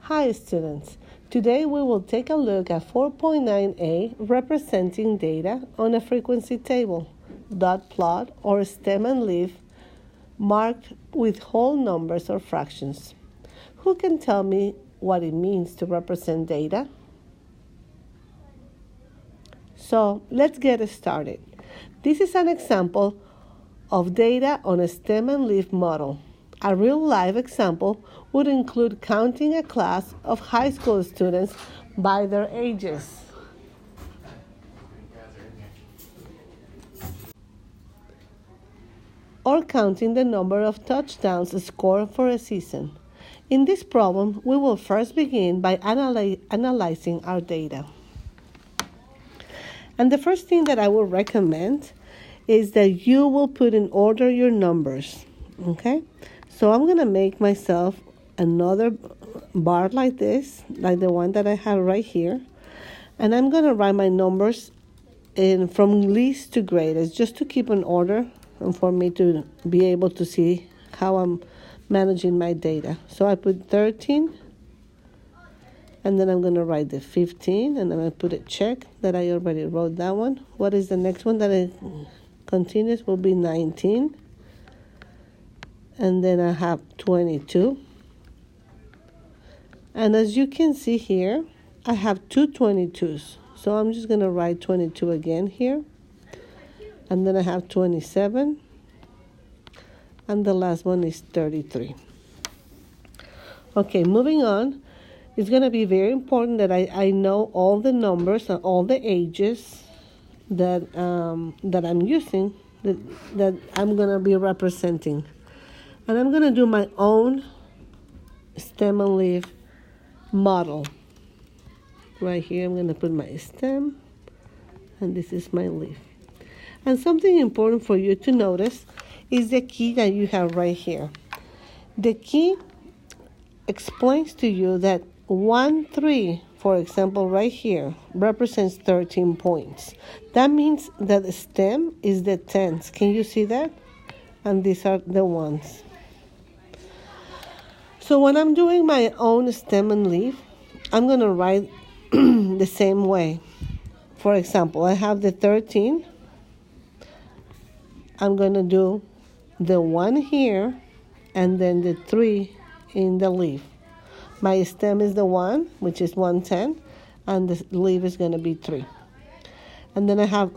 Hi students, today we will take a look at 4.9a representing data on a frequency table, dot plot or stem and leaf marked with whole numbers or fractions. Who can tell me what it means to represent data? So let's get started. This is an example of data on a stem and leaf model. A real-life example would include counting a class of high school students by their ages. Or counting the number of touchdowns scored for a season. In this problem, we will first begin by analyzing our data. And the first thing that I will recommend is that you will put in order your numbers, okay? So I'm going to make myself another bar like this, like the one that I have right here. And I'm going to write my numbers from least to greatest, just to keep in order and for me to be able to see how I'm managing my data. So I put 13, and then I'm going to write the 15, and I'm going to put a check that I already wrote that one. What is the next one that I continues will be 19. And then I have 22. And as you can see here, I have two 22s. So I'm just going to write 22 again here. And then I have 27. And the last one is 33. Okay, moving on. It's going to be very important that I know all the numbers and all the ages that I'm using, that I'm going to be representing. And I'm going to do my own stem and leaf model. Right here, I'm going to put my stem, and this is my leaf. And something important for you to notice is the key that you have right here. The key explains to you that 1, 3, for example, right here, represents 13 points. That means that the stem is the tens. Can you see that? And these are the ones. So when I'm doing my own stem and leaf, I'm going to write the same way. For example, I have the 13. I'm going to do the 1 here and then the 3 in the leaf. My stem is the 1, which is 110, and the leaf is going to be 3. And then I have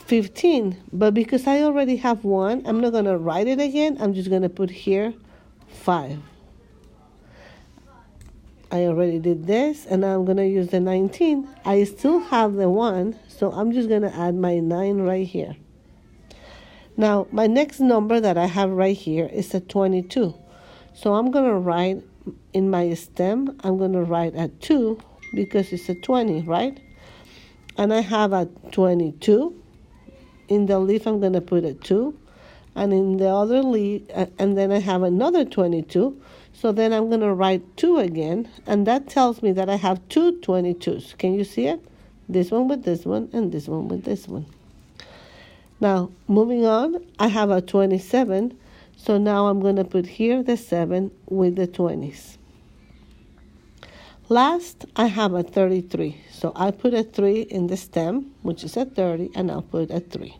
15, but because I already have 1, I'm not going to write it again. I'm just going to put here 5. I already did this, and now I'm going to use the 19. I still have the 1, so I'm just going to add my 9 right here. Now, my next number that I have right here is a 22. So I'm going to write in my stem, I'm going to write a 2 because it's a 20, right? And I have a 22. In the leaf, I'm going to put a 2. And in the other leaf, and then I have another 22. So then I'm going to write 2 again, and that tells me that I have two 22s. Can you see it? This one with this one, and this one with this one. Now, moving on, I have a 27, so now I'm going to put here the 7 with the 20s. Last, I have a 33, so I put a 3 in the stem, which is a 30, and I'll put a 3.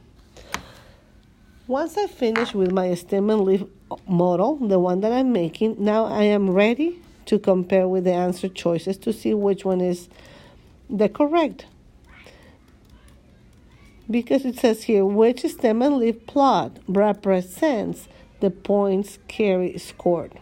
Once I finish with my stem and leaf model, the one that I'm making, now I am ready to compare with the answer choices to see which one is the correct. Because it says here, which stem and leaf plot represents the points Carrie scored.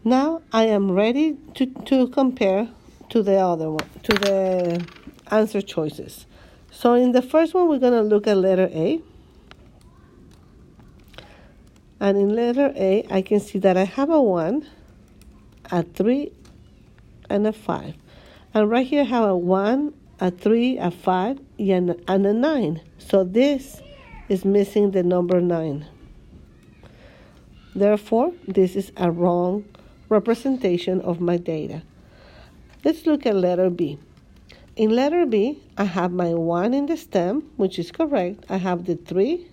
Now I am ready to compare to the other one, to the answer choices. So in the first one, we're going to look at letter A. And in letter A, I can see that I have a 1, a 3, and a 5. And right here I have a 1, a 3, a 5, and a 9. So this is missing the number 9. Therefore, this is a wrong representation of my data. Let's look at letter B. In letter B, I have my 1 in the stem, which is correct. I have the 3,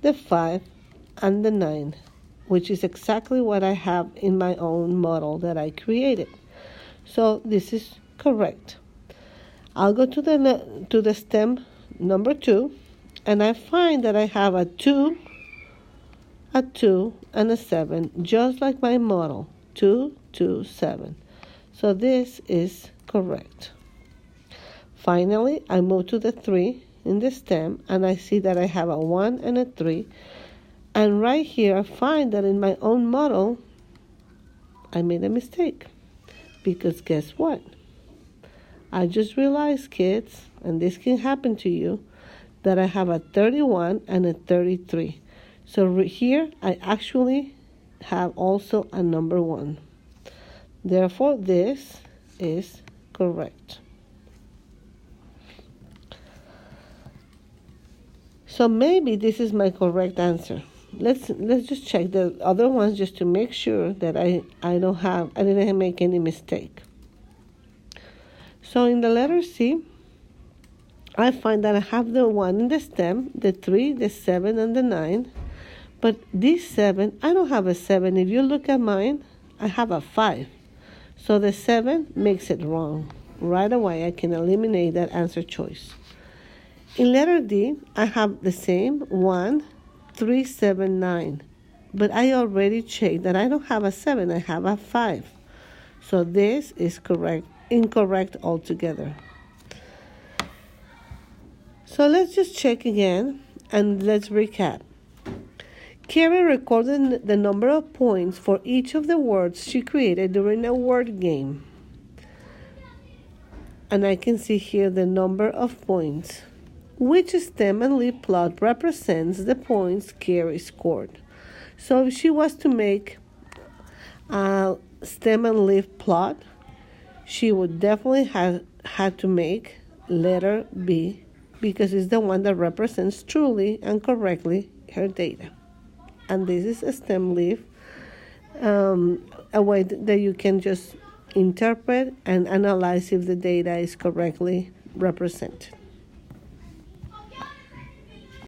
the 5, and the 9. which is exactly what I have in my own model that I created. So this is correct. I'll go to the stem number 2, and I find that I have a 2, and a 7, just like my model, 2, 2, 7. So this is correct. Finally, I move to the 3 in the stem, and I see that I have a 1 and a 3. And right here, I find that in my own model, I made a mistake. Because guess what? I just realized, kids, and this can happen to you, that I have a 31 and a 33. So here, I actually have also a number 1. Therefore, this is correct. So maybe this is my correct answer. Let's just check the other ones just to make sure that I didn't make any mistake. So in the letter C, I find that I have the 1 in the stem, the 3, the 7, and the 9. But this 7, I don't have a 7. If you look at mine, I have a 5. So the 7 makes it wrong. Right away, I can eliminate that answer choice. In letter D, I have the same 1, 3, 7, 9. But I already checked that I don't have a 7, I have a 5. So this is incorrect altogether. So let's just check again and let's recap. Carrie recorded the number of points for each of the words she created during a word game. And I can see here the number of points. Which stem and leaf plot represents the points Carrie scored? So if she was to make a stem and leaf plot, she would definitely have had to make letter B, because it's the one that represents truly and correctly her data. And this is a stem leaf, a way that you can just interpret and analyze if the data is correctly represented.